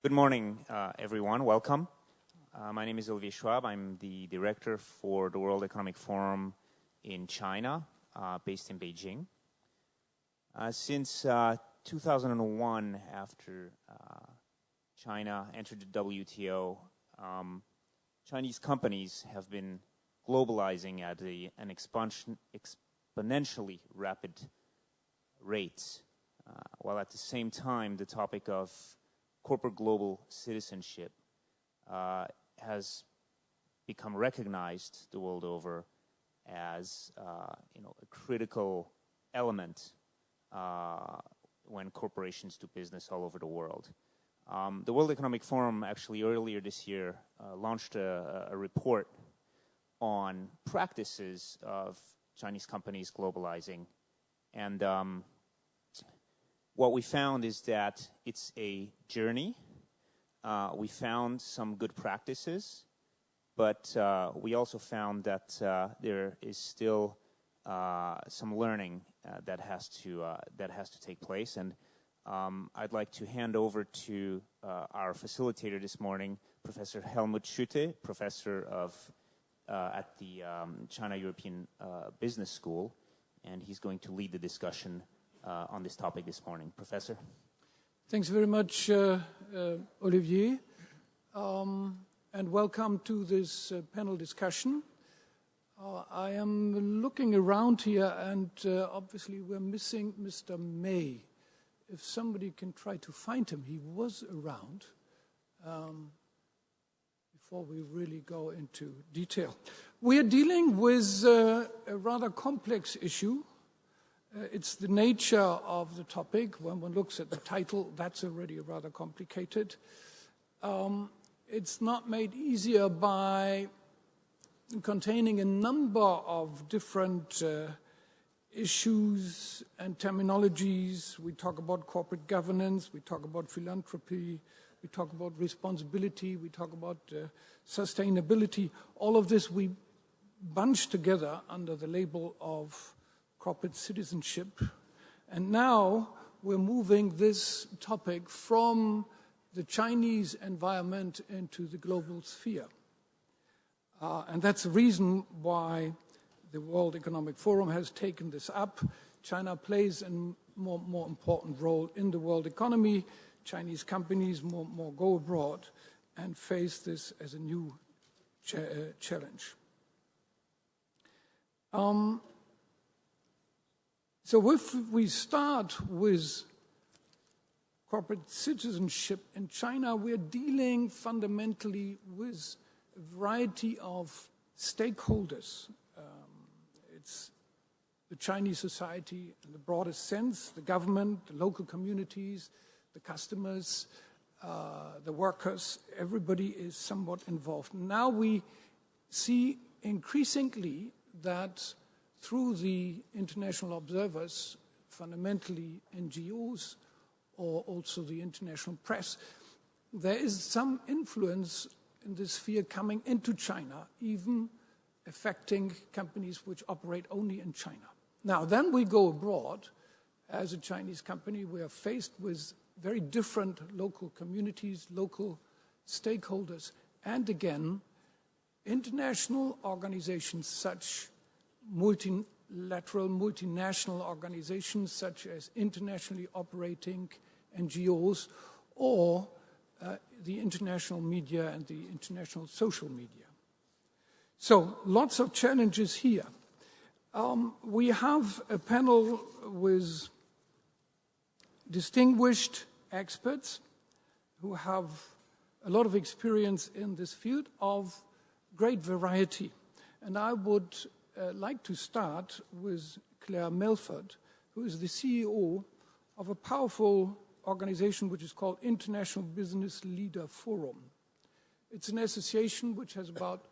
Good morning, everyone. Welcome. My name is Olivier Schwab. I'm the director for the World Economic Forum in China, based in Beijing. Since 2001, after China entered the WTO, Chinese companies have been globalizing at an exponentially rapid rate, while at the same time the topic of corporate global citizenship has become recognized the world over as a critical element when corporations do business all over the world. The World Economic Forum actually earlier this year launched a report on practices of Chinese companies globalizing, and what we found is that it's a journey. We found some good practices, but we also found that there is still some learning that has to take place. And I'd like to hand over to our facilitator this morning, Professor Helmut Schutte, professor at the China European Business School, and he's going to lead the discussion on this topic this morning. Professor? Thanks very much, Olivier, and welcome to this panel discussion. I am looking around here, and obviously we're missing Mr. May. If somebody can try to find him, he was around before we really go into detail. We are dealing with a rather complex issue. It's the nature of the topic. When one looks at the title, that's already rather complicated. It's not made easier by containing a number of different issues and terminologies. We talk about corporate governance, we talk about philanthropy, we talk about responsibility, we talk about sustainability. All of this we bunch together under the label of corporate citizenship. And now we're moving this topic from the Chinese environment into the global sphere. And that's the reason why the World Economic Forum has taken this up. China plays a more important role in the world economy. Chinese companies more go abroad and face this as a new challenge. So if we start with corporate citizenship in China, we're dealing fundamentally with a variety of stakeholders. It's the Chinese society in the broadest sense, the government, the local communities, the customers, the workers. Everybody is somewhat involved. Now we see increasingly that through the international observers, fundamentally NGOs, or also the international press, there is some influence in this sphere coming into China, even affecting companies which operate only in China. Now, then we go abroad. As a Chinese company, we are faced with very different local communities, local stakeholders, and again, international organizations such multilateral, multinational organizations such as internationally operating NGOs or the international media and the international social media. So lots of challenges here. We have a panel with distinguished experts who have a lot of experience in this field of great variety. And I would like to start with Clare Melford, who is the CEO of a powerful organization which is called International Business Leader Forum. It's an association which has about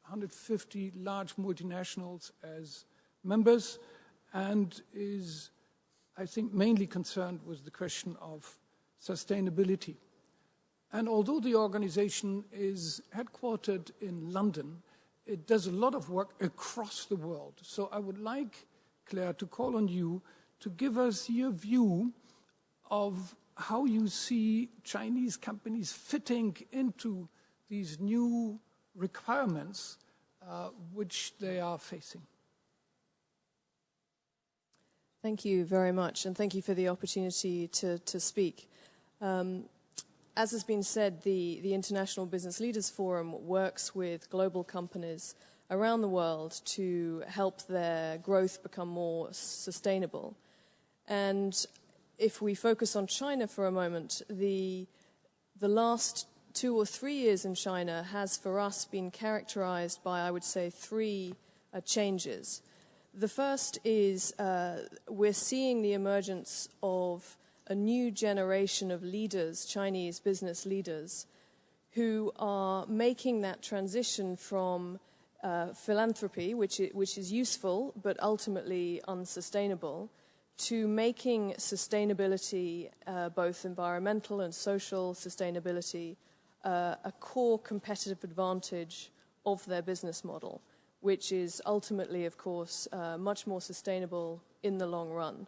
150 large multinationals as members and is, I think, mainly concerned with the question of sustainability. And although the organization is headquartered in London, it does a lot of work across the world. So I would like, Clare, to call on you to give us your view of how you see Chinese companies fitting into these new requirements which they are facing. Thank you very much, and thank you for the opportunity to speak. As has been said, the International Business Leaders Forum works with global companies around the world to help their growth become more sustainable. And if we focus on China for a moment, the last 2 or 3 years in China has for us been characterized by, I would say, 3 changes. The first is we're seeing the emergence of a new generation of leaders, Chinese business leaders, who are making that transition from philanthropy, which is useful but ultimately unsustainable, to making sustainability, both environmental and social sustainability, a core competitive advantage of their business model, which is ultimately, of course, much more sustainable in the long run.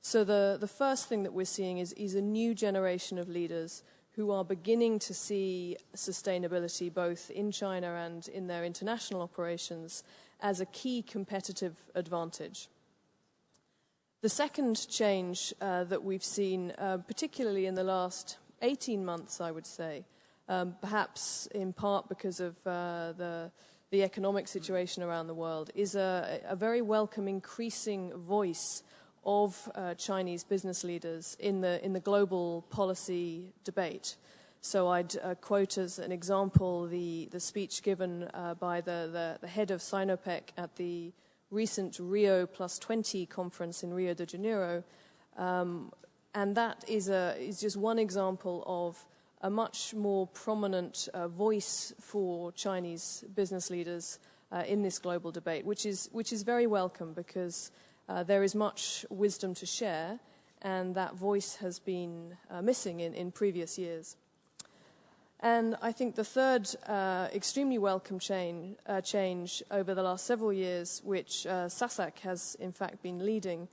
So the first thing that we're seeing is a new generation of leaders who are beginning to see sustainability both in China and in their international operations as a key competitive advantage. The second change that we've seen, particularly in the last 18 months, I would say, perhaps in part because of the economic situation around the world, is a very welcome increasing voice of Chinese business leaders in the global policy debate. So I'd quote as an example the speech given by the head of Sinopec at the recent Rio +20 conference in Rio de Janeiro, and that is just one example of a much more prominent voice for Chinese business leaders in this global debate, which is very welcome because there is much wisdom to share, and that voice has been missing in previous years. And I think the third extremely welcome change over the last several years, which SASAC has in fact been leading,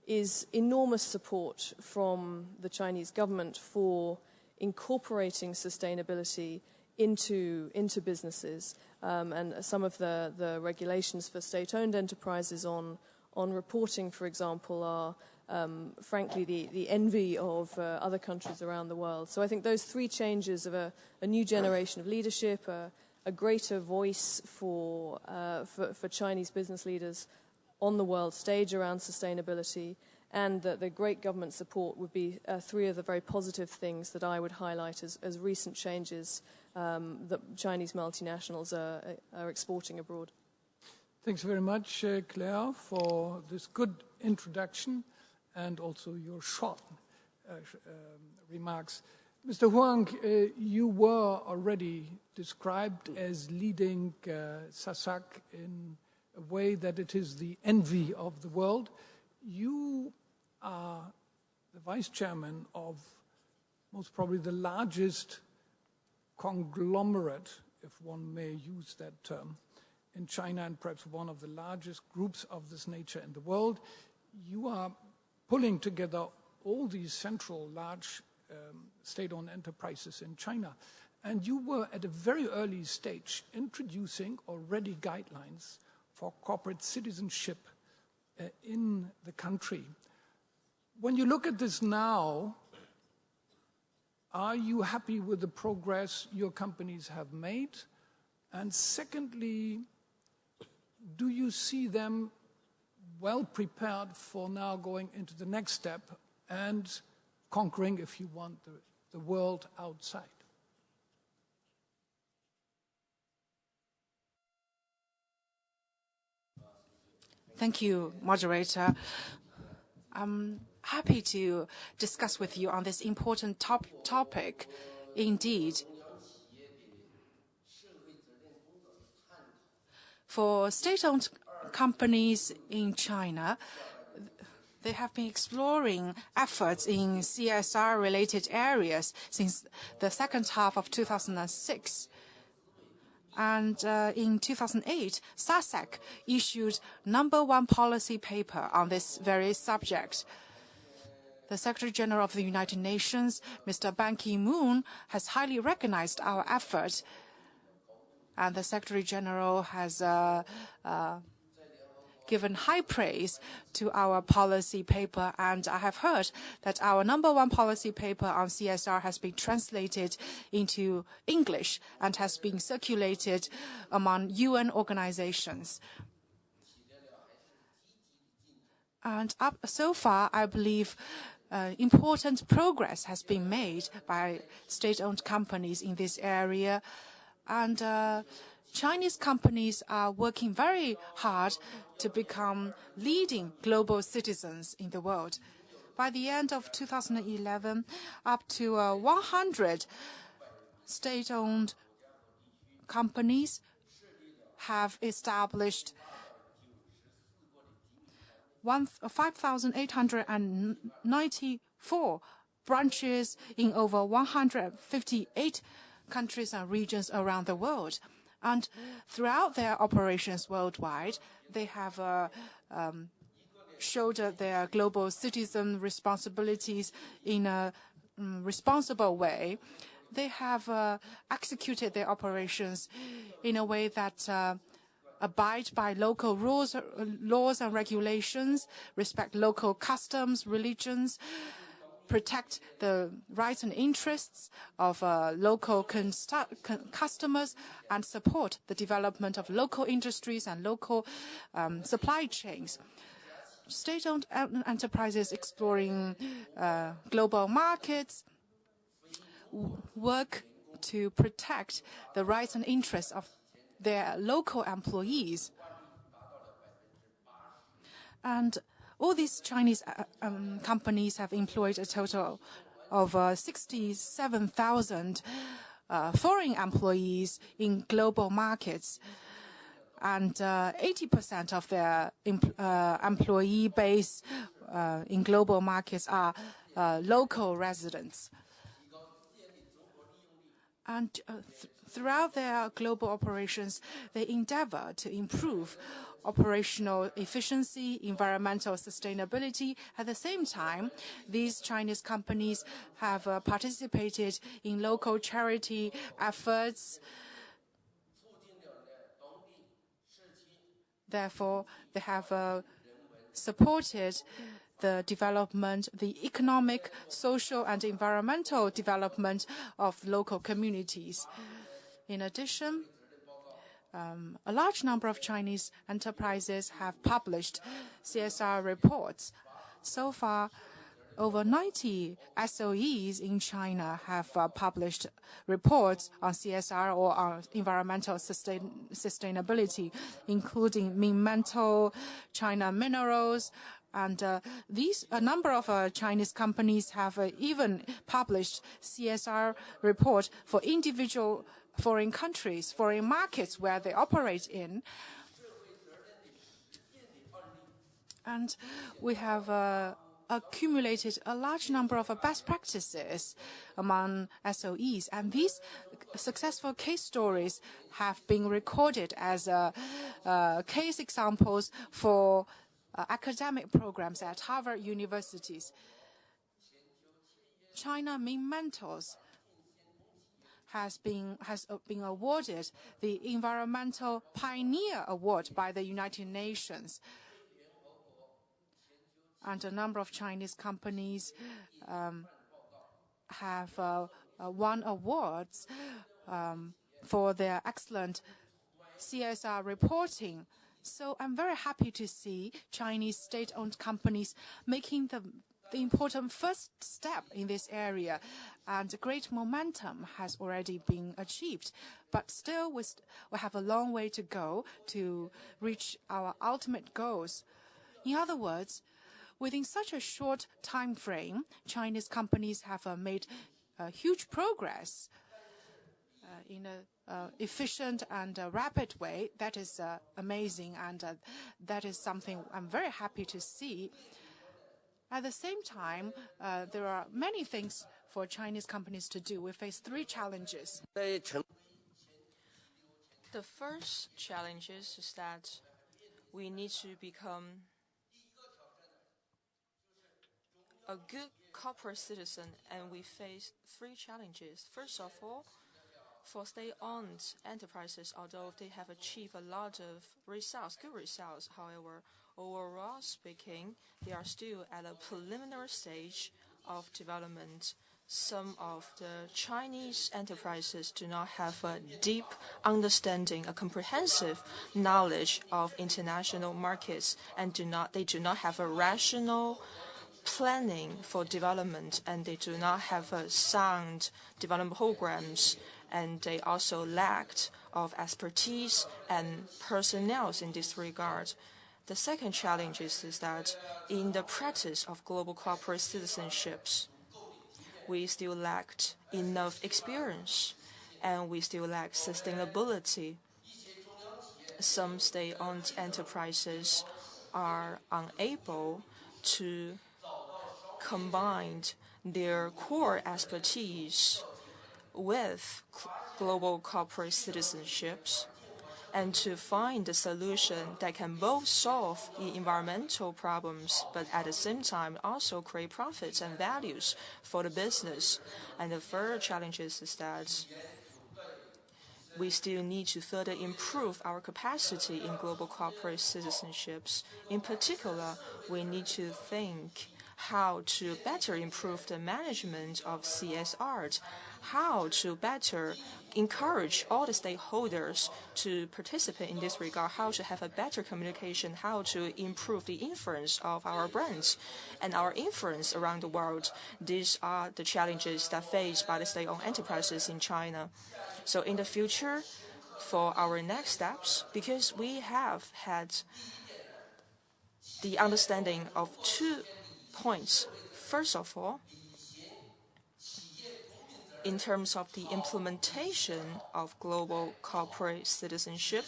is enormous support from the Chinese government for incorporating sustainability into businesses. And some of the regulations for state-owned enterprises on reporting, for example, are frankly the envy of other countries around the world. So I think those 3 changes of a new generation of leadership, a greater voice for Chinese business leaders on the world stage around sustainability, and the great government support would be 3 of the very positive things that I would highlight as recent changes that Chinese multinationals are exporting abroad. Thanks very much, Claire, for this good introduction and also your short remarks. Mr. Huang, you were already described as leading SASAC in a way that it is the envy of the world. You are the vice chairman of most probably the largest conglomerate, if one may use that term, in China, and perhaps one of the largest groups of this nature in the world. You are pulling together all these central large state-owned enterprises in China. And you were at a very early stage introducing already guidelines for corporate citizenship in the country. When you look at this now, are you happy with the progress your companies have made? And secondly, do you see them well prepared for now going into the next step and conquering, if you want, the world outside? Thank you, moderator. I'm happy to discuss with you on this important topic. Indeed, for state-owned companies in China, they have been exploring efforts in CSR-related areas since the second half of 2006. And in 2008, SASAC issued #1 policy paper on this very subject. The Secretary General of the United Nations, Mr. Ban Ki-moon, has highly recognized our effort. And the Secretary General has given high praise to our policy paper. And I have heard that our #1 policy paper on CSR has been translated into English and has been circulated among UN organizations. And so far, I believe important progress has been made by state-owned companies in this area. And Chinese companies are working very hard to become leading global citizens in the world. By the end of 2011, up to 100 state-owned companies have established 5,894 branches in over 158 countries and regions around the world. And throughout their operations worldwide, they have shouldered their global citizen responsibilities in a responsible way. They have executed their operations in a way that abide by local rules, laws and regulations, respect local customs, religions, protect the rights and interests of local customers, and support the development of local industries and local supply chains. State-owned enterprises exploring global markets work to protect the rights and interests of their local employees. And all these Chinese companies have employed a total of 67,000 foreign employees in global markets. And 80% of their employee base in global markets are local residents. And throughout their global operations, they endeavor to improve operational efficiency, environmental sustainability. At the same time, these Chinese companies have participated in local charity efforts. Therefore, they have supported the development, the economic, social, and environmental development of local communities. In addition, a large number of Chinese enterprises have published CSR reports. So far, over 90 SOEs in China have published reports on CSR or on environmental sustainability, including Minmental, China Minerals, and a number of Chinese companies have even published CSR report for individual foreign countries, foreign markets where they operate in. And we have accumulated a large number of best practices among SOEs. And these successful case stories have been recorded as case examples for academic programs at Harvard universities. China Minmentals has been awarded the Environmental Pioneer Award by the United Nations. And a number of Chinese companies have won awards for their excellent CSR reporting. So I'm very happy to see Chinese state-owned companies making the important first step in this area, and great momentum has already been achieved. But still, we have a long way to go to reach our ultimate goals. In other words, within such a short time frame, Chinese companies have made huge progress in an efficient and rapid way. That is amazing, and that is something I'm very happy to see. At the same time, there are many things for Chinese companies to do. We face 3 challenges. The first challenge is that we need to become a good corporate citizen, and we face three challenges. First of all, for state-owned enterprises, although they have achieved a lot of results, good results, however, overall speaking, they are still at a preliminary stage of development. Some of the Chinese enterprises do not have a deep understanding, a comprehensive knowledge of international markets, and they do not have a rational planning for development, and they do not have a sound development programs, and they also lacked of expertise and personnel in this regard. The second challenge is that in the practice of global corporate citizenships, we still lacked enough experience, and we still lack sustainability. Some state-owned enterprises are unable to combine their core expertise with global corporate citizenships, and to find a solution that can both solve the environmental problems, but at the same time also create profits and values for the business. And the third challenge is that we still need to further improve our capacity in global corporate citizenships. In particular, we need to think how to better improve the management of CSRs, how to better encourage all the stakeholders to participate in this regard, how to have a better communication, how to improve the influence of our brands and our influence around the world. These are the challenges that are faced by the state-owned enterprises in China. So in the future, for our next steps, because we have had the understanding of 2 points. First of all, in terms of the implementation of global corporate citizenship,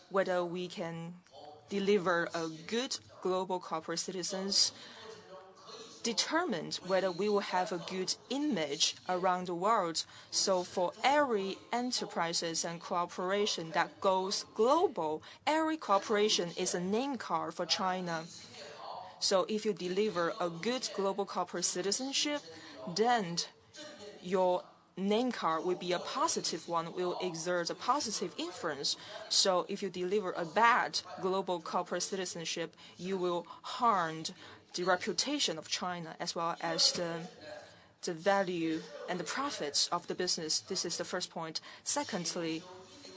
whether we can deliver a good global corporate citizens determines whether we will have a good image around the world. So for every enterprises and cooperation that goes global, every cooperation is a name card for China. So if you deliver a good global corporate citizenship, then your name card will be a positive one, will exert a positive influence. So if you deliver a bad global corporate citizenship, you will harm the reputation of China as well as the value and the profits of the business. This is the first point. Secondly,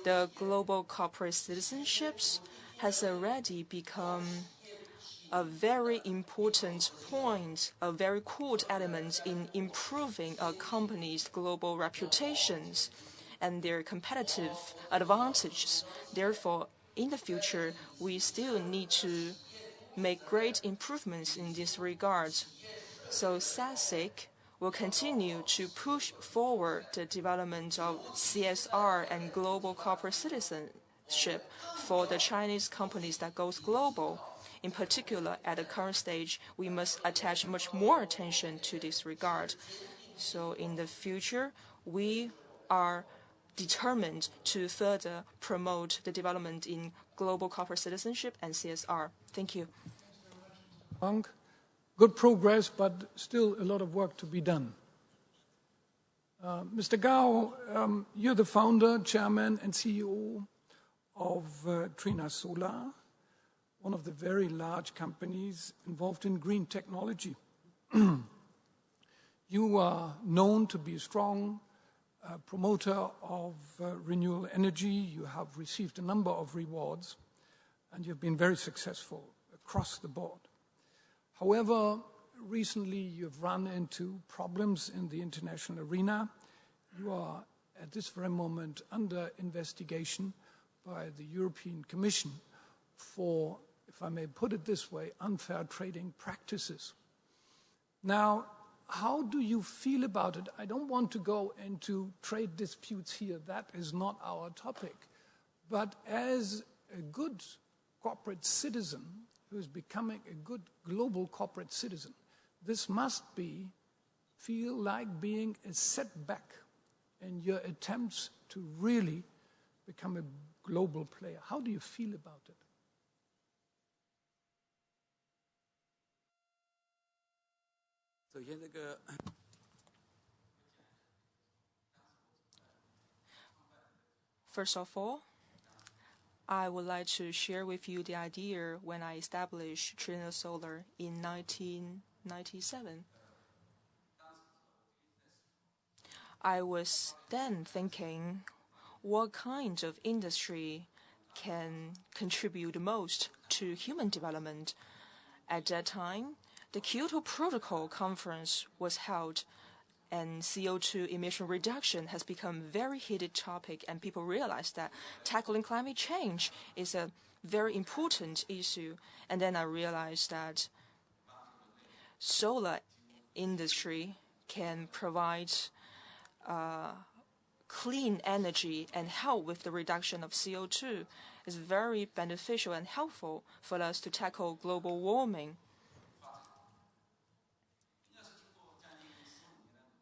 the global corporate citizenships has already become a very important point, a very core element in improving a company's global reputations and their competitive advantages. Therefore, in the future, we still need to make great improvements in this regard. So SASAC will continue to push forward the development of CSR and global corporate citizenship for the Chinese companies that goes global. In particular, at the current stage, we must attach much more attention to this regard. So in the future, we are determined to further promote the development in global corporate citizenship and CSR. Thank you. Huang, good progress, but still a lot of work to be done. Mr. Gao, you're the founder, chairman, and CEO of Trina Solar, one of the very large companies involved in green technology. You are known to be a strong promoter of renewable energy. You have received a number of rewards, and you've been very successful across the board. However, recently you've run into problems in the international arena. You are, at this very moment, under investigation by the European Commission for, if I may put it this way, unfair trading practices. Now, how do you feel about it? I don't want to go into trade disputes here. That is not our topic. But as a good corporate citizen who is becoming a good global corporate citizen, this must feel like being a setback in your attempts to really become a global player. How do you feel about it? First of all, I would like to share with you the idea when I established Trina Solar in 1997. I was then thinking, what kind of industry can contribute most to human development? At that time, the Kyoto Protocol conference was held, and CO2 emission reduction has become a very heated topic, and people realized that tackling climate change is a very important issue. And then I realized that solar industry can provide clean energy and help with the reduction of CO2. It's very beneficial and helpful for us to tackle global warming.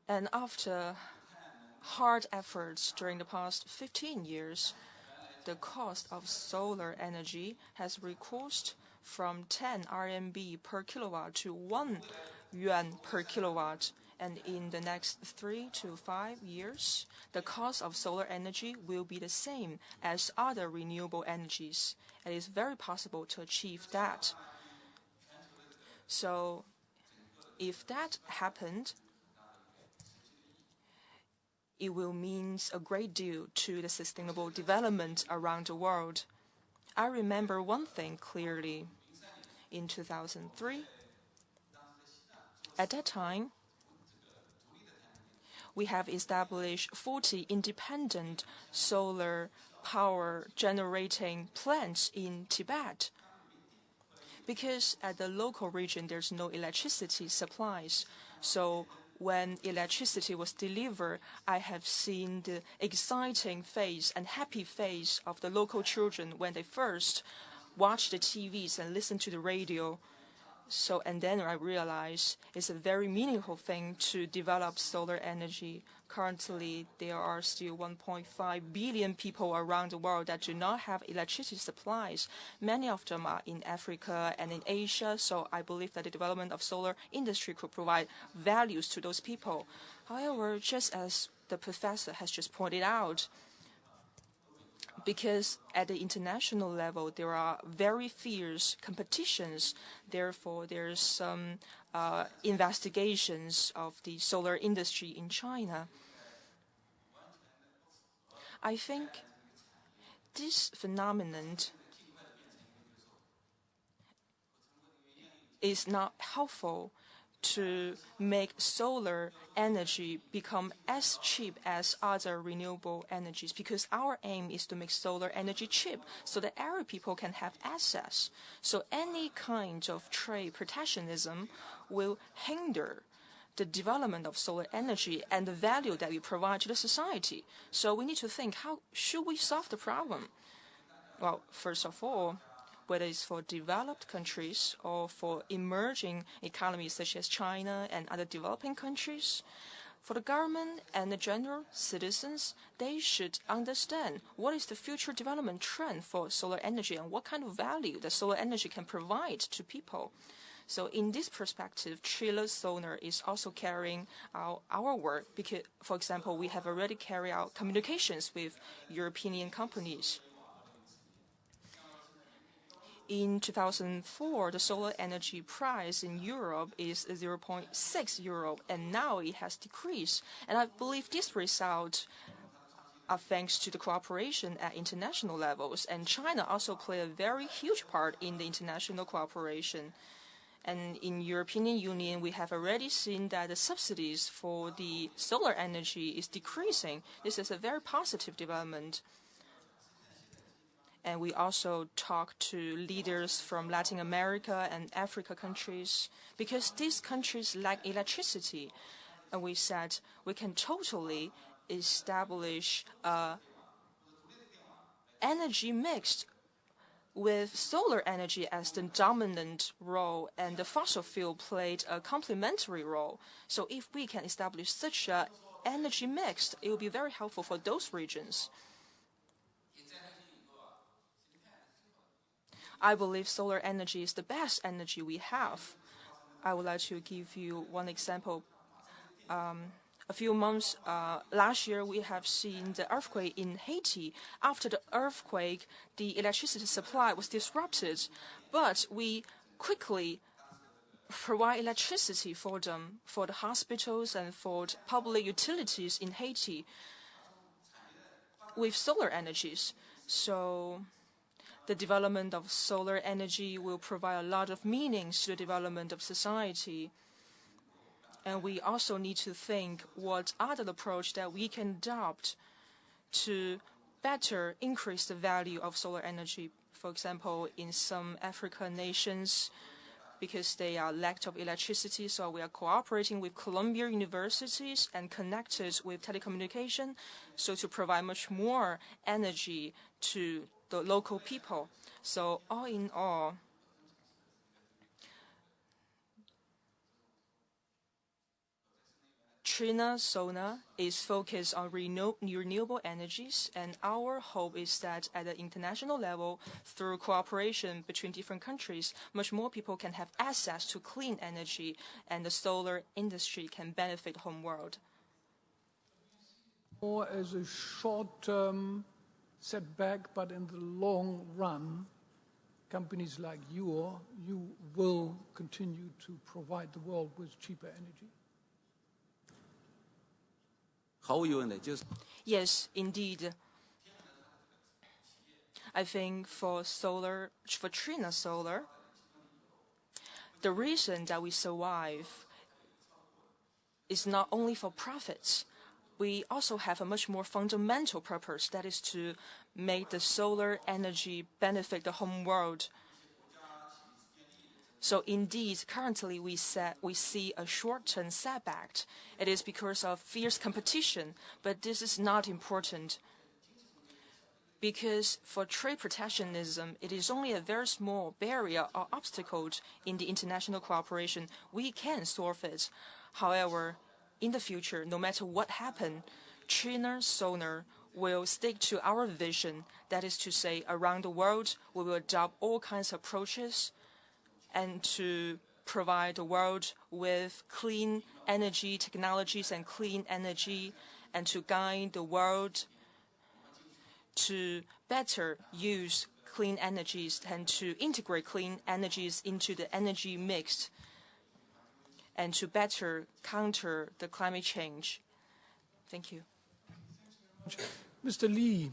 And after hard efforts during the past 15 years, the cost of solar energy has recourse from 10 RMB per kilowatt to 1 yuan per kilowatt. And in the next 3 to 5 years, the cost of solar energy will be the same as other renewable energies. It is very possible to achieve that. So if that happened, it will mean a great deal to the sustainable development around the world. I remember one thing clearly. In 2003, at that time, we have established 40 independent solar power generating plants in Tibet. Because at the local region, there's no electricity supplies. So when electricity was delivered, I have seen the exciting face and happy face of the local children when they first watch the TVs and listen to the radio. So, and then I realized it's a very meaningful thing to develop solar energy. Currently, there are still 1.5 billion people around the world that do not have electricity supplies. Many of them are in Africa and in Asia, so I believe that the development of solar industry could provide values to those people. However, just as the professor has just pointed out, because at the international level, there are very fierce competitions. Therefore, there's some investigations of the solar industry in China. I think this phenomenon is not helpful to make solar energy become as cheap as other renewable energies, because our aim is to make solar energy cheap so that every people can have access. So any kind of trade protectionism will hinder the development of solar energy and the value that we provide to the society. So we need to think, how should we solve the problem? Well, first of all, whether it's for developed countries or for emerging economies such as China and other developing countries, for the government and the general citizens, they should understand what is the future development trend for solar energy and what kind of value the solar energy can provide to people. So in this perspective, Trina Solar is also carrying out our work because, for example, we have already carried out communications with European companies. In 2004, the solar energy price in Europe is 0.6 euro, and now it has decreased. And I believe this result are thanks to the cooperation at international levels. And China also played a very huge part in the international cooperation. And in European Union, we have already seen that the subsidies for the solar energy is decreasing. This is a very positive development. And we also talk to leaders from Latin America and Africa countries because these countries lack electricity. And we said we can totally establish an energy mix with solar energy as the dominant role and the fossil fuel played a complementary role. So if we can establish such an energy mix, it will be very helpful for those regions. I believe solar energy is the best energy we have. I would like to give you one example. A few months last year, we have seen the earthquake in Haiti. After the earthquake, the electricity supply was disrupted, but we quickly provide electricity for them, for the hospitals and for the public utilities in Haiti with solar energies. So the development of solar energy will provide a lot of meanings to the development of society. And we also need to think what other approach that we can adopt to better increase the value of solar energy. For example, in some African nations, because they are lack of electricity, so we are cooperating with Columbia universities and connected with telecommunication, so to provide much more energy to the local people. So all in all, Trina Solar is focused on renewable energies, and our hope is that at the international level, through cooperation between different countries, much more people can have access to clean energy, and the solar industry can benefit the whole world. More as a short-term setback, but in the long run, companies like you will continue to provide the world with cheaper energy. Yes, indeed. I think for Trina Solar, the reason that we survive is not only for profits. We also have a much more fundamental purpose, that is to make the solar energy benefit the whole world. So indeed, currently we see a short-term setback. It is because of fierce competition, but this is not important. Because for trade protectionism, it is only a very small barrier or obstacle in the international cooperation. We can solve it. However, in the future, no matter what happens, Trina Solar will stick to our vision. That is to say, around the world, we will adopt all kinds of approaches and to provide the world with clean energy technologies and clean energy, and to guide the world to better use clean energies and to integrate clean energies into the energy mix and to better counter the climate change. Thank you. Mr. Li,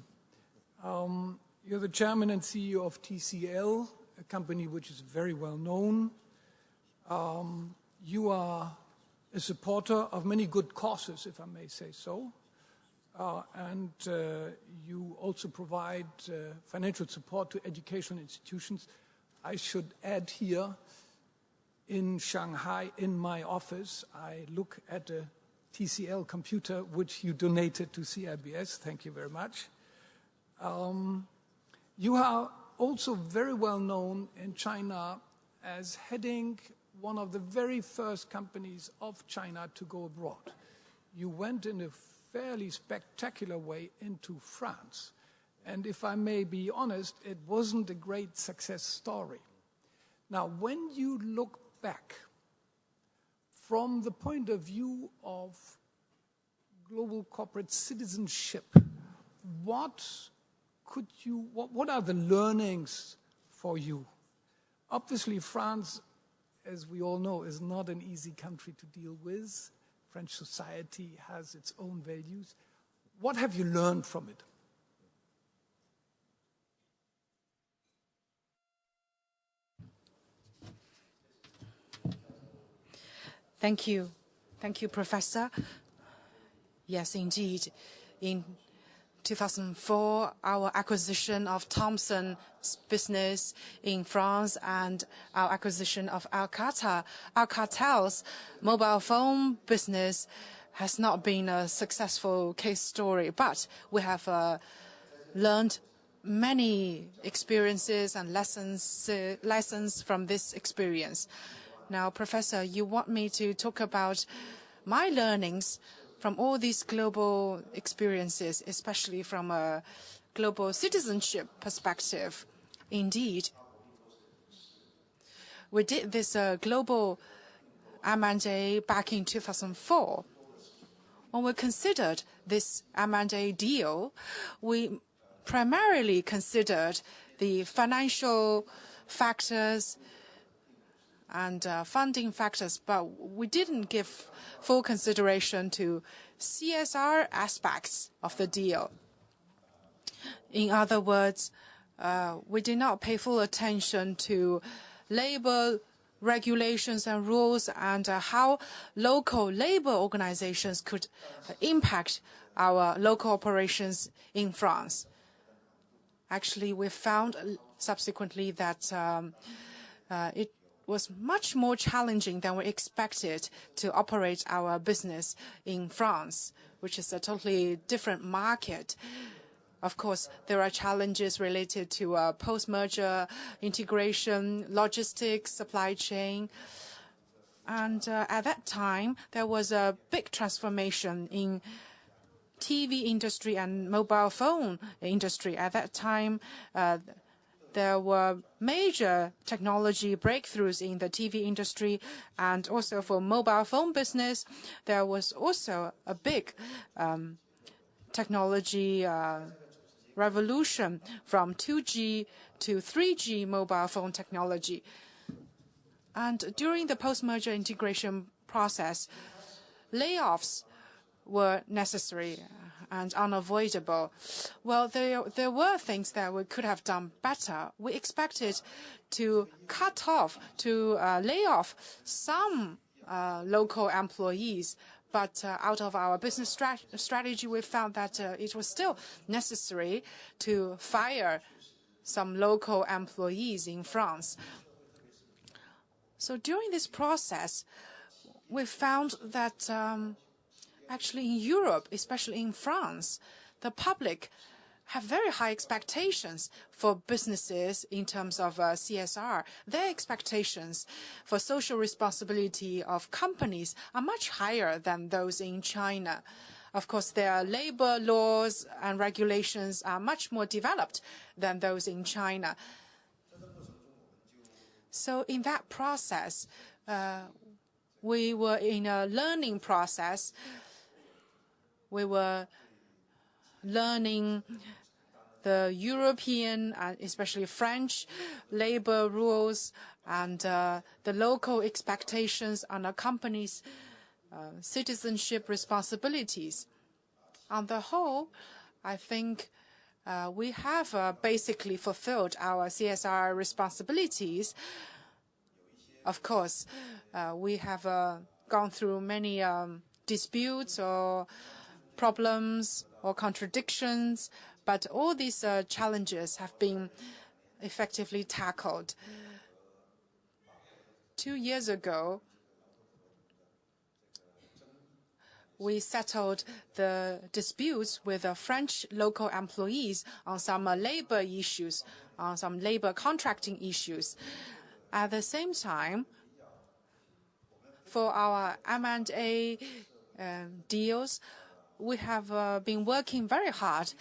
you're the chairman and CEO of TCL, a company which is very well known. You are a supporter of many good causes, if I may say so. And you also provide financial support to educational institutions. I should add here, in Shanghai, in my office, I look at a TCL computer which you donated to CIBS. Thank you very much. You are also very well known in China as heading one of the very first companies of China to go abroad. You went in a fairly spectacular way into France. And if I may be honest, it wasn't a great success story. Now, when you look back from the point of view of global corporate citizenship, what are the learnings for you? Obviously, France, as we all know, is not an easy country to deal with. French society has its own values. What have you learned from it? Thank you. Thank you, Professor. Yes, indeed. In 2004, our acquisition of Tomson's business in France and our acquisition of Alcatel's mobile phone business has not been a successful case story, but we have learned many experiences and lessons from this experience. Now, Professor, you want me to talk about my learnings from all these global experiences, especially from a global citizenship perspective. Indeed, we did this global M&A back in 2004. When we considered this M&A deal, we primarily considered the financial factors and funding factors, but we didn't give full consideration to CSR aspects of the deal. In other words, we did not pay full attention to labor regulations and rules and how local labor organizations could impact our local operations in France. Actually, we found subsequently that it was much more challenging than we expected to operate our business in France, which is a totally different market. Of course, there are challenges related to post-merger integration, logistics, supply chain. And at that time, there was a big transformation in TV industry and mobile phone industry. At that time, there were major technology breakthroughs in the TV industry, and also for mobile phone business, there was also a big technology revolution from 2G to 3G mobile phone technology. And during the post-merger integration process, layoffs were necessary and unavoidable. Well, there were things that we could have done better. We expected to lay off some local employees, but out of our business strategy, we found that it was still necessary to fire some local employees in France. So during this process, we found that actually in Europe, especially in France, the public have very high expectations for businesses in terms of CSR. Their expectations for social responsibility of companies are much higher than those in China. Of course, their labor laws and regulations are much more developed than those in China. So in that process, we were in a learning process. We were learning the European, especially French, labor rules and the local expectations on a company's citizenship responsibilities. On the whole, I think we have basically fulfilled our CSR responsibilities. Of course, we have gone through many disputes or problems or contradictions, but all these challenges have been effectively tackled. 2 years ago, we settled the disputes with French local employees on some labor issues, on some labor contracting issues. At the same time, for our M&A deals, we have been working very hard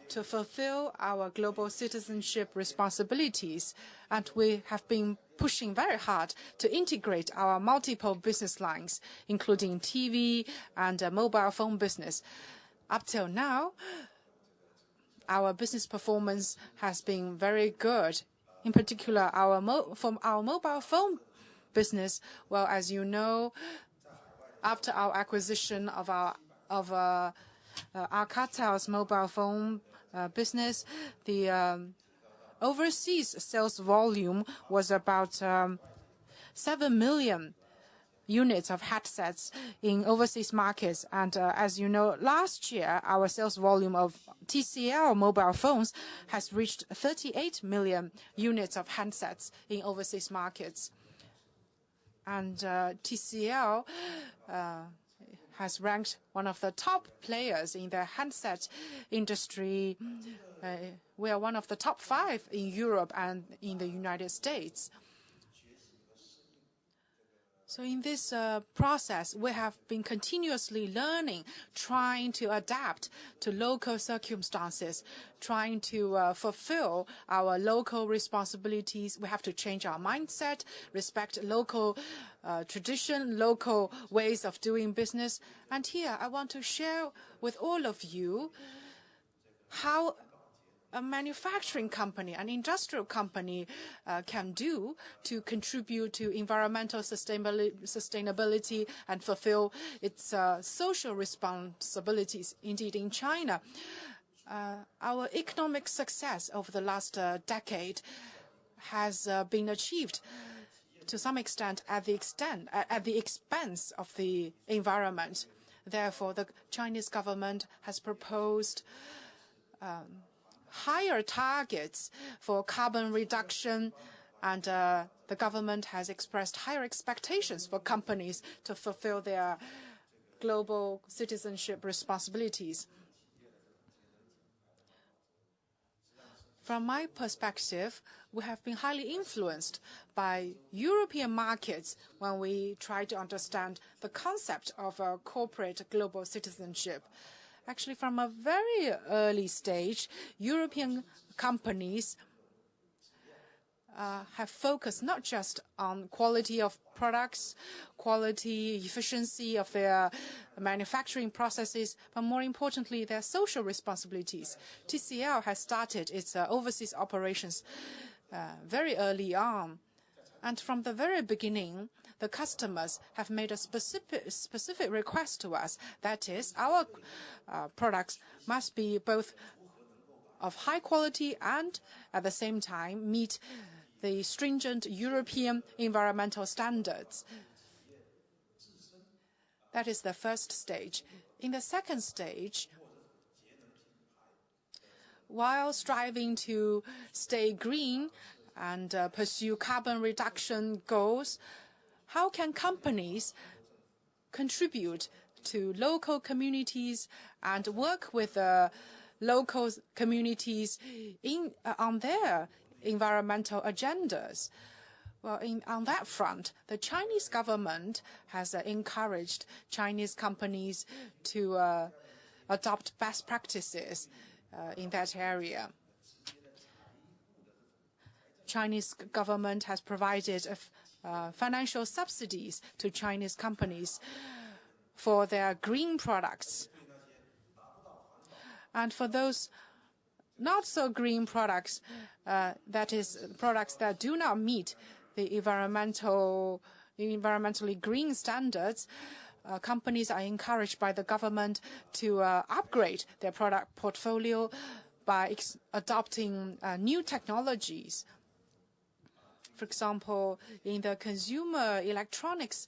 to fulfill our global citizenship responsibilities, and we have been pushing very hard to integrate our multiple business lines, including TV and mobile phone business. Up till now, our business performance has been very good. In particular, from our mobile phone business, well, as you know, after our acquisition of Alcatel's mobile phone business, the overseas sales volume was about 7 million units of headsets in overseas markets. And as you know, last year, our sales volume of TCL mobile phones has reached 38 million units of handsets in overseas markets. And TCL has ranked one of the top players in the handset industry. We are one of the top 5 in Europe and in the United States. So in this process, we have been continuously learning, trying to adapt to local circumstances, trying to fulfill our local responsibilities. We have to change our mindset, respect local tradition, local ways of doing business. And here I want to share with all of you how a manufacturing company, an industrial company can do to contribute to environmental sustainability and fulfill its social responsibilities. Indeed, in China, our economic success over the last decade has been achieved to some extent at the expense of the environment. Therefore, the Chinese government has proposed higher targets for carbon reduction, and the government has expressed higher expectations for companies to fulfill their global citizenship responsibilities. From my perspective, we have been highly influenced by European markets when we try to understand the concept of corporate global citizenship. Actually, from a very early stage, European companies have focused not just on quality of products, quality, efficiency of their manufacturing processes, but more importantly, their social responsibilities. TCL has started its overseas operations very early on. And from the very beginning, the customers have made a specific request to us. That is, our products must be both of high quality and at the same time meet the stringent European environmental standards. That is the first stage. In the second stage, while striving to stay green and pursue carbon reduction goals, how can companies contribute to local communities and work with local communities on their environmental agendas? Well, on that front, the Chinese government has encouraged Chinese companies to adopt best practices in that area. Chinese government has provided financial subsidies to Chinese companies for their green products. And for those not so green products, that is, products that do not meet the environmentally green standards, companies are encouraged by the government to upgrade their product portfolio by adopting new technologies. For example, in the consumer electronics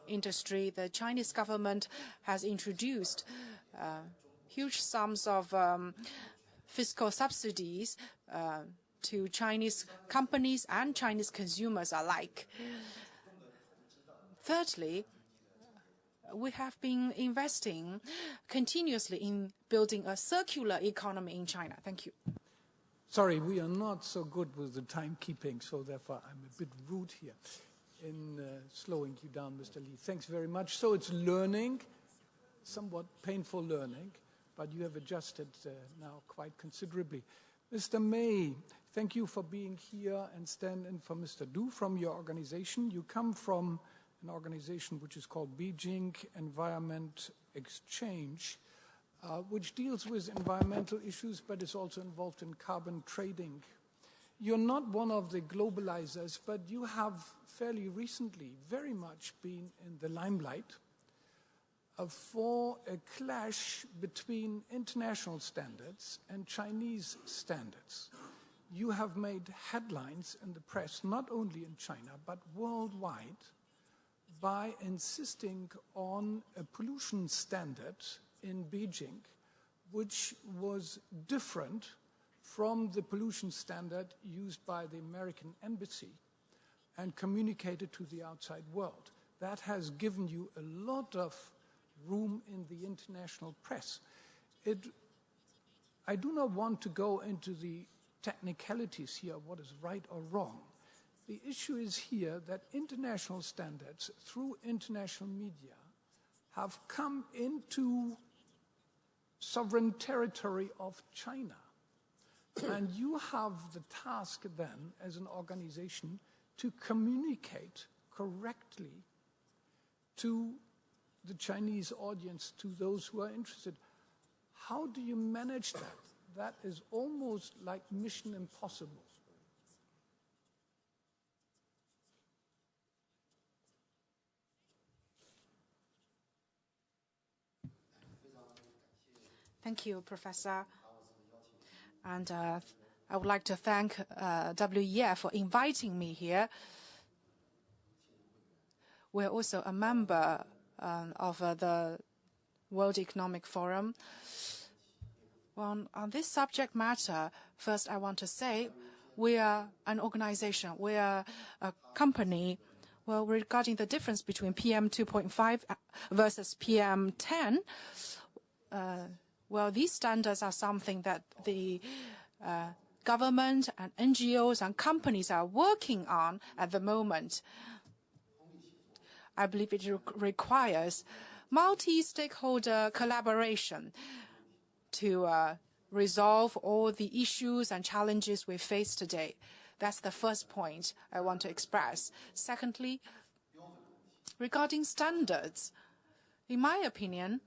industry, the Chinese government has introduced huge sums of fiscal subsidies to Chinese companies and Chinese consumers alike. Thirdly, we have been investing continuously in building a circular economy in China. Thank you. Sorry, we are not so good with the timekeeping, so therefore I'm a bit rude here in slowing you down, Mr. Li. Thanks very much. So it's learning, somewhat painful learning, but you have adjusted now quite considerably. Mr. May, thank you for being here and stand in for Mr. Du from your organization. You come from an organization which is called Beijing Environment Exchange, which deals with environmental issues, but is also involved in carbon trading. You're not one of the globalizers, but you have fairly recently very much been in the limelight for a clash between international standards and Chinese standards. You have made headlines in the press, not only in China, but worldwide, by insisting on a pollution standard in Beijing, which was different from the pollution standard used by the American embassy and communicated to the outside world. That has given you a lot of room in the international press. I do not want to go into the technicalities here, what is right or wrong, The issue is here that international standards through international media have come into sovereign territory of China. And you have the task then, as an organization, to communicate correctly to the Chinese audience, to those who are interested. How do you manage that? That is almost like mission impossible. Thank you, Professor. And I would like to thank WEF for inviting me here. We're also a member of the World Economic Forum. Well, on this subject matter, first I want to say we are an organization, we are a company. Well, regarding the difference between PM 2.5 versus PM 10, well, these standards are something that the government and NGOs and companies are working on at the moment. I believe it requires multi-stakeholder collaboration to resolve all the issues and challenges we face today. That's the first point I want to express. Secondly, regarding standards, in my opinion,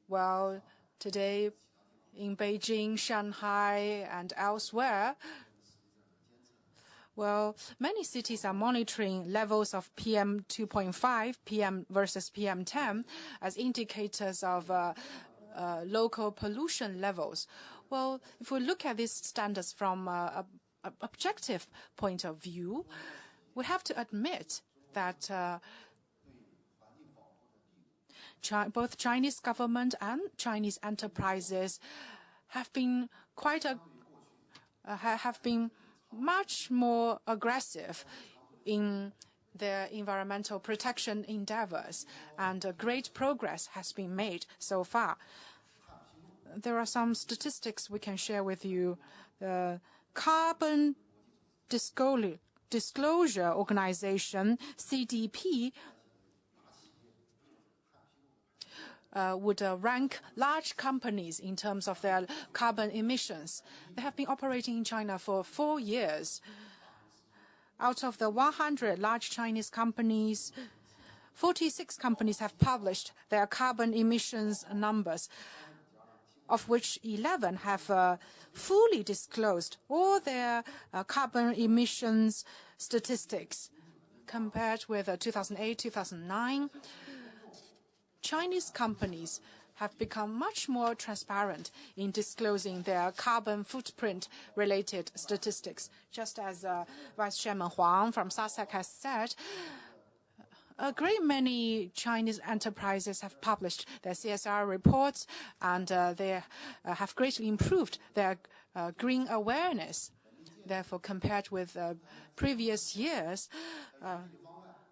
well, today in Beijing, Shanghai, and elsewhere, well, many cities are monitoring levels of PM 2.5, PM versus PM 10 as indicators of local pollution levels. Well, if we look at these standards from an objective point of view, we have to admit that both Chinese government and Chinese enterprises have been much more aggressive in their environmental protection endeavors, and great progress has been made so far. There are some statistics we can share with you. The Carbon Disclosure Organization, CDP, would rank large companies in terms of their carbon emissions. They have been operating in China for 4 years. Out of the 100 large Chinese companies, 46 companies have published their carbon emissions numbers, of which 11 have fully disclosed all their carbon emissions statistics. Compared with 2008, 2009, Chinese companies have become much more transparent in disclosing their carbon footprint-related statistics. Just as Vice Chairman Huang from SASAC has said, a great many Chinese enterprises have published their CSR reports, and they have greatly improved their green awareness. Therefore, compared with previous years,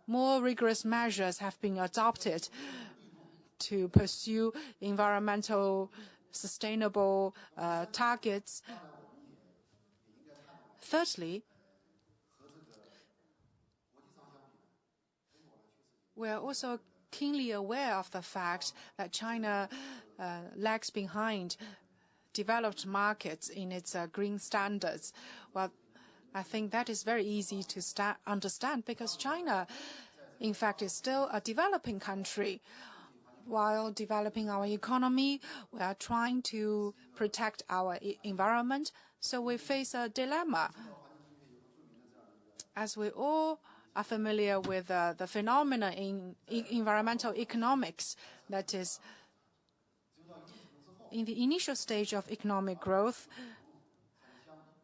more rigorous measures have been adopted to pursue environmental sustainable targets. Thirdly, we are also keenly aware of the fact that China lags behind developed markets in its green standards. Well, I think that is very easy to understand, because China, in fact, is still a developing country. While developing our economy, we are trying to protect our environment, so we face a dilemma. As we all are familiar with the phenomena in environmental economics, that is, in the initial stage of economic growth,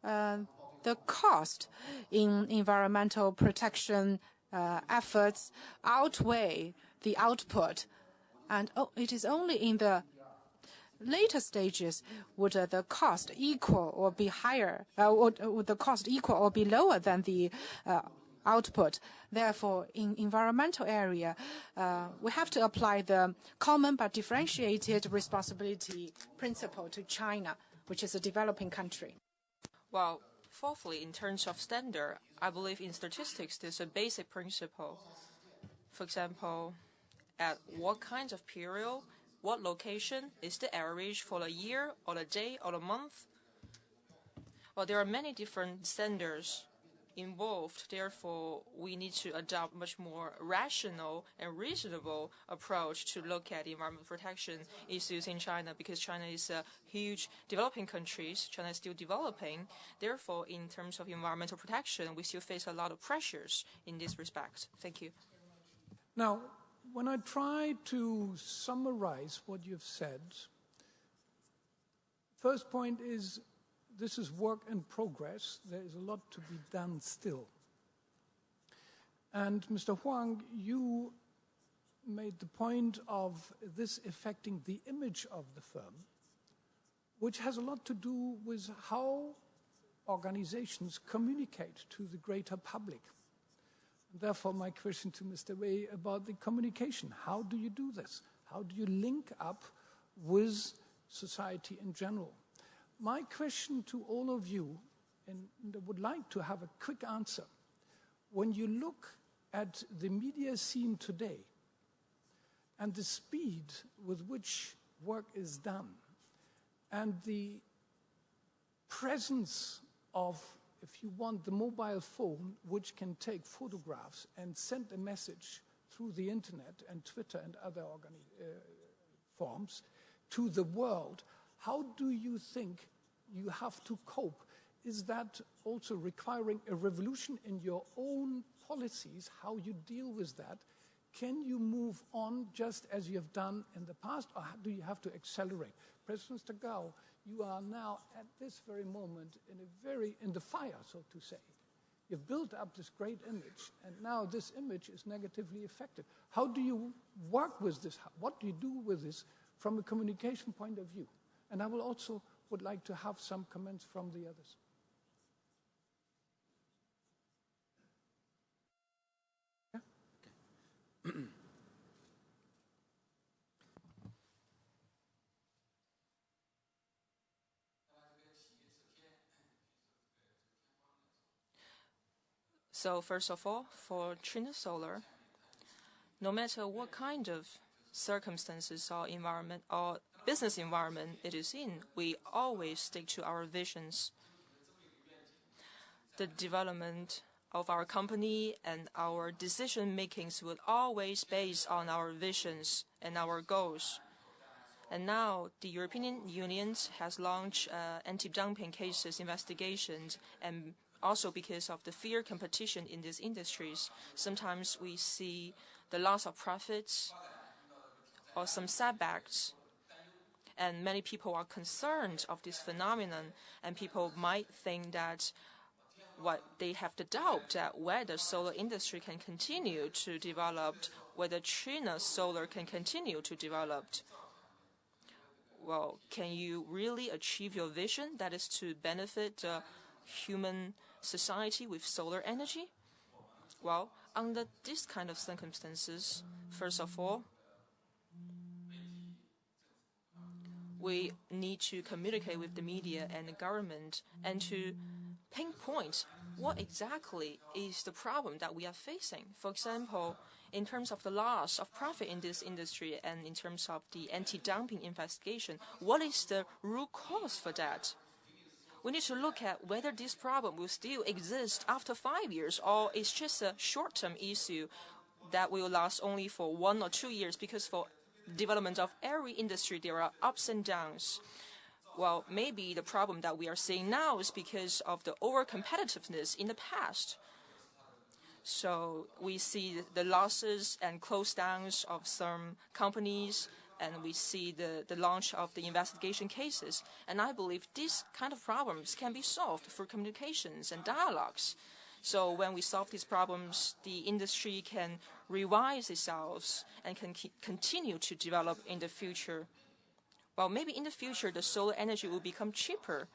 the cost in environmental protection efforts outweigh the output. And it is only in the later stages would the cost equal or be higher, would the cost equal or be lower than the output. Therefore, in environmental area, we have to apply the common but differentiated responsibility principle to China, which is a developing country. Well, Fourthly, in terms of standard, I believe in statistics there's a basic principle. For example, at what kind of period, what location is the average for a year or a day or a month? Well, there are many different standards involved. Therefore, we need to adopt much more rational and reasonable approach to look at environmental protection issues in China, because China is a huge developing country. China is still developing. Therefore, in terms of environmental protection, we still face a lot of pressures in this respect. Thank you. Now, when I try to summarize what you've said, first point is this is work in progress. There is a lot to be done still. And Mr. Huang, you made the point of this affecting the image of the firm, which has a lot to do with how organizations communicate to the greater public. And therefore, my question to Mr. Wei about the communication. How do you do this? How do you link up with society in general? My question to all of you, and I would like to have a quick answer. When you look at the media scene today and the speed with which work is done and the presence of, if you want, the mobile phone, which can take photographs and send a message through the internet and Twitter and other forms to the world, how do you think you have to cope? Is that also requiring a revolution in your own policies, how you deal with that? Can you move on just as you have done in the past, or do you have to accelerate? President Gao, you are now at this very moment in the fire, so to say. You've built up this great image, and now this image is negatively affected. How do you work with this? What do you do with this from a communication point of view? And I will also would like to have some comments from the others. Yeah? Okay. So first of all, for Trina Solar, no matter what kind of circumstances or environment or business environment it is in, we always stick to our visions. The development of our company and our decision makings would always base on our visions and our goals. And now the European Union has launched anti-dumping cases investigations, and also because of the fierce competition in these industries, sometimes we see the loss of profits or some setbacks. And many people are concerned of this phenomenon, and people might think that they have the doubt that whether solar industry can continue to develop, whether Trina Solar can continue to develop. Well, can you really achieve your vision, that is to benefit the human society with solar energy? Well, under this kind of circumstances, first of all, we need to communicate with the media and the government and to pinpoint what exactly is the problem that we are facing. For example, in terms of the loss of profit in this industry and in terms of the anti-dumping investigation, what is the root cause for that? We need to look at whether this problem will still exist after 5 years, or it's just a short-term issue that will last only for 1 or 2 years, because for development of every industry, there are ups and downs. Well, maybe the problem that we are seeing now is because of the over-competitiveness in the past. So we see the losses and close downs of some companies, and we see the launch of the investigation cases. And I believe these kind of problems can be solved through communications and dialogues. So when we solve these problems, the industry can revise itself and can continue to develop in the future. Well, maybe in the future, the solar energy will become cheaper.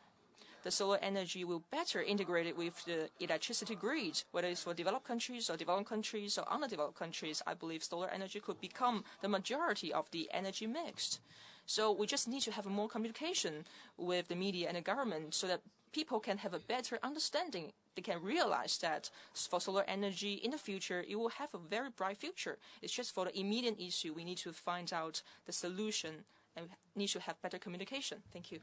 The solar energy will better integrate it with the electricity grid, whether it's for developed countries or developed countries or underdeveloped countries. I believe solar energy could become the majority of the energy mix. So we just need to have more communication with the media and the government so that people can have a better understanding. They can realize that for solar energy in the future, it will have a very bright future. It's just for the immediate issue, we need to find out the solution and need to have better communication. Thank you.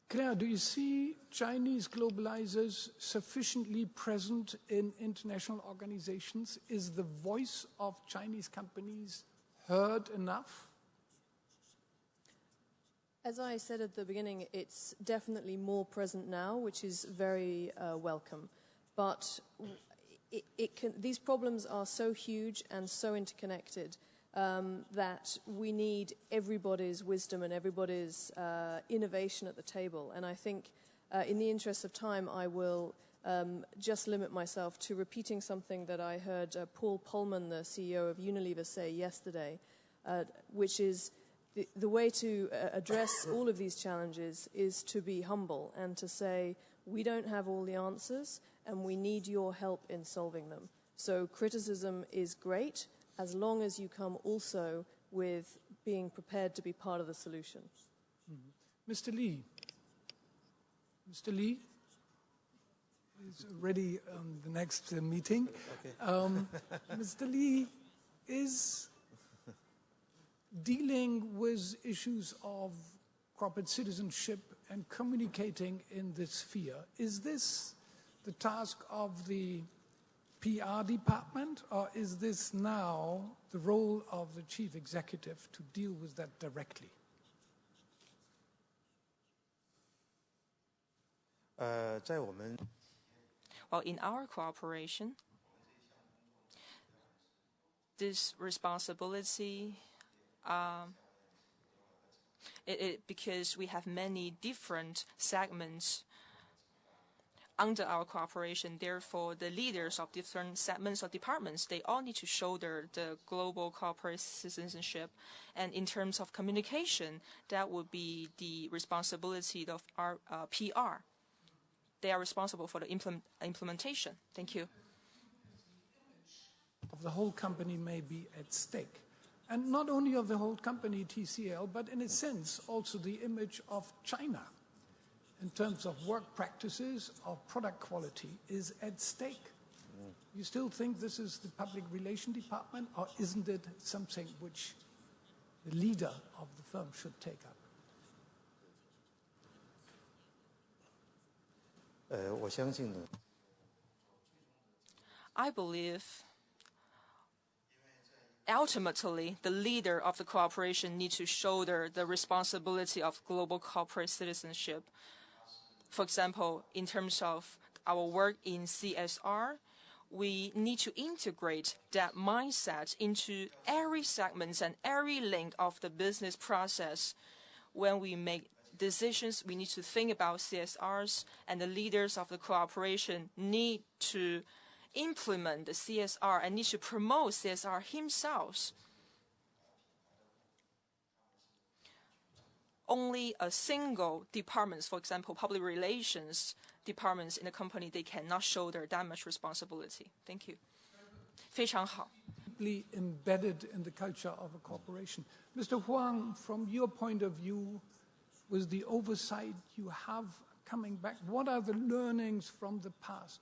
Clare, do you see Chinese globalizers sufficiently present in international organizations? Is the voice of Chinese companies heard enough? As I said at the beginning, it's definitely more present now, which is very welcome. But these problems are so huge and so interconnected that we need everybody's wisdom and everybody's innovation at the table. And I think in the interest of time, I will just limit myself to repeating something that I heard Paul Polman, the CEO of Unilever, say yesterday, which is the way to address all of these challenges is to be humble and to say, we don't have all the answers and we need your help in solving them. So criticism is great as long as you come also with being prepared to be part of the solution. Mm-hmm. Mr. Lee. Mr. Lee is already on the next meeting. Okay. Mr. Lee is dealing with issues of corporate citizenship and communicating in this sphere. Is this the task of the PR department, or is this now the role of the chief executive to deal with that directly? Well, in our cooperation, this responsibility because we have many different segments under our cooperation. Therefore, the leaders of different segments or departments, they all need to shoulder the global corporate citizenship. And in terms of communication, that would be the responsibility of our PR. They are responsible for the implementation. Thank you. Of the whole company may be at stake. And not only of the whole company, TCL, but in a sense also the image of China in terms of work practices, of product quality is at stake. You still think this is the public relations department, or isn't it something which the leader of the firm should take up? I believe ultimately, the leader of the cooperation needs to shoulder the responsibility of global corporate citizenship. For example, in terms of our work in CSR, we need to integrate that mindset into every segment and every link of the business process. When we make decisions, we need to think about CSRs, and the leaders of the cooperation need to implement the CSR and need to promote CSR himself. Only a single department, for example, public relations departments in the company, they cannot shoulder that much responsibility. Thank you. 非常好. Deeply embedded in the culture of a corporation. Mr. Huang, from your point of view, with the oversight you have coming back, what are the learnings from the past?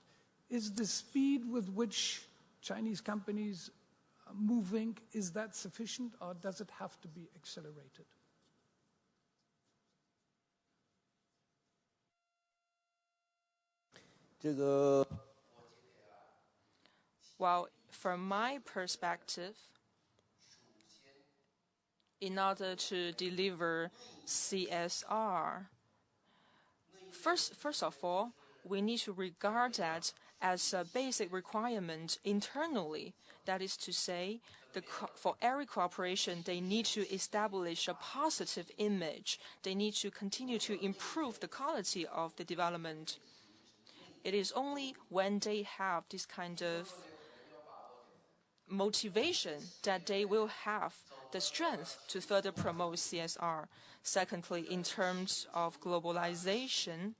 Is the speed with which Chinese companies are moving, is that sufficient, or does it have to be accelerated? Well, from my perspective, in order to deliver CSR, first of all, we need to regard that as a basic requirement internally. That is to say, for every cooperation, they need to establish a positive image. They need to continue to improve the quality of the development. It is only when they have this kind of motivation that they will have the strength to further promote CSR. Secondly, in terms of globalization,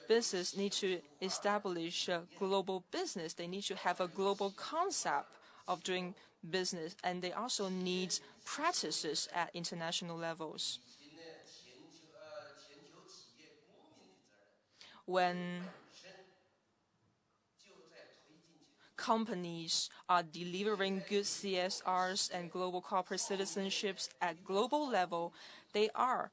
business need to establish a global business. They need to have a global concept of doing business, and they also need practices at international levels. when companies are delivering good CSRs and global corporate citizenships at global level, they are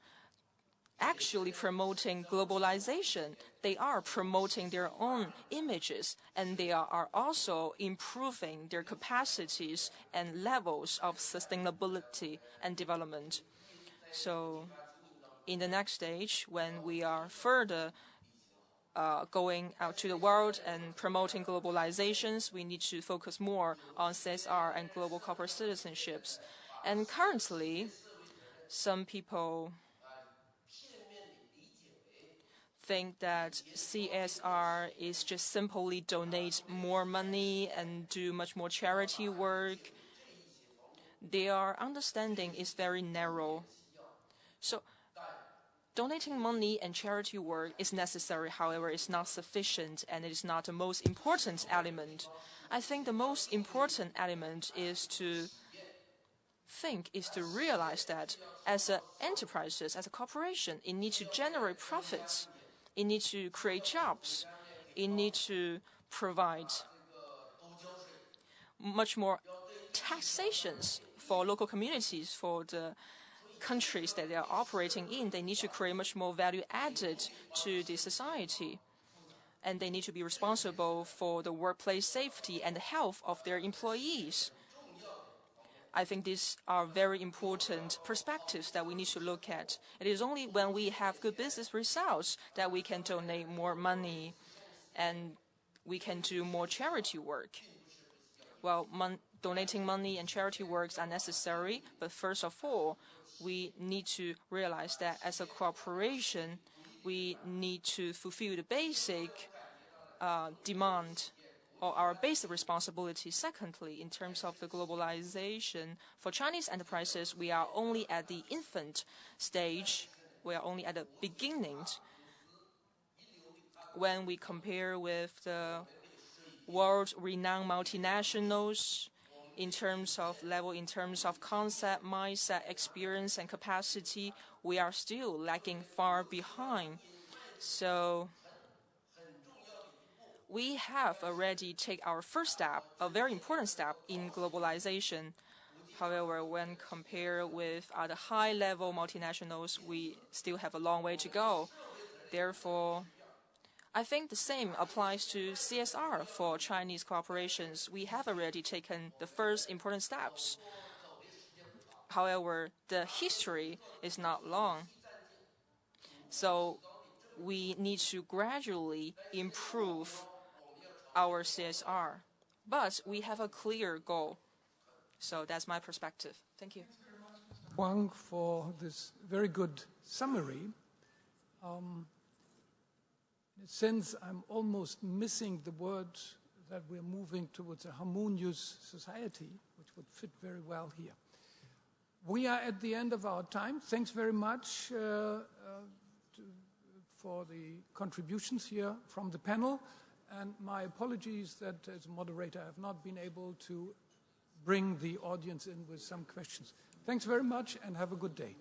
actually promoting globalization. They are promoting their own images, and they are also improving their capacities and levels of sustainability and development. So in the next stage, when we are further going out to the world and promoting globalizations, we need to focus more on CSR and global corporate citizenships. And currently, some people think that CSR is just simply donate more money and do much more charity work. Their understanding is very narrow. So donating money and charity work is necessary, however, it's not sufficient, and it is not the most important element. I think the most important element is to realize that as enterprises, as a corporation, it needs to generate profits, it needs to create jobs, it needs to provide much more taxations for local communities, for the countries that they are operating in. They need to create much more value added to the society. And they need to be responsible for the workplace safety and the health of their employees. I think these are very important perspectives that we need to look at. It is only when we have good business results that we can donate more money and we can do more charity work. Well, donating money and charity works are necessary, but first of all, we need to realize that as a corporation, we need to fulfill the basic demand or our basic responsibility. Secondly, in terms of the globalization, for Chinese enterprises, we are only at the infant stage. We are only at the beginning. When we compare with the world-renowned multinationals, in terms of level, in terms of concept, mindset, experience, and capacity, we are still lagging far behind. So we have already taken our first step, a very important step in globalization. However, when compared with other high-level multinationals, we still have a long way to go. Therefore, I think the same applies to CSR for Chinese corporations. We have already taken the first important steps. However, the history is not long. So we need to gradually improve our CSR. But we have a clear goal. So that's my perspective. Thank you. Huang, for this very good summary. In a sense, I'm almost missing the word that we're moving towards a harmonious society, which would fit very well here. We are at the end of our time. Thanks very much for the contributions here from the panel. And my apologies that as a moderator I have not been able to bring the audience in with some questions. Thanks very much and have a good day.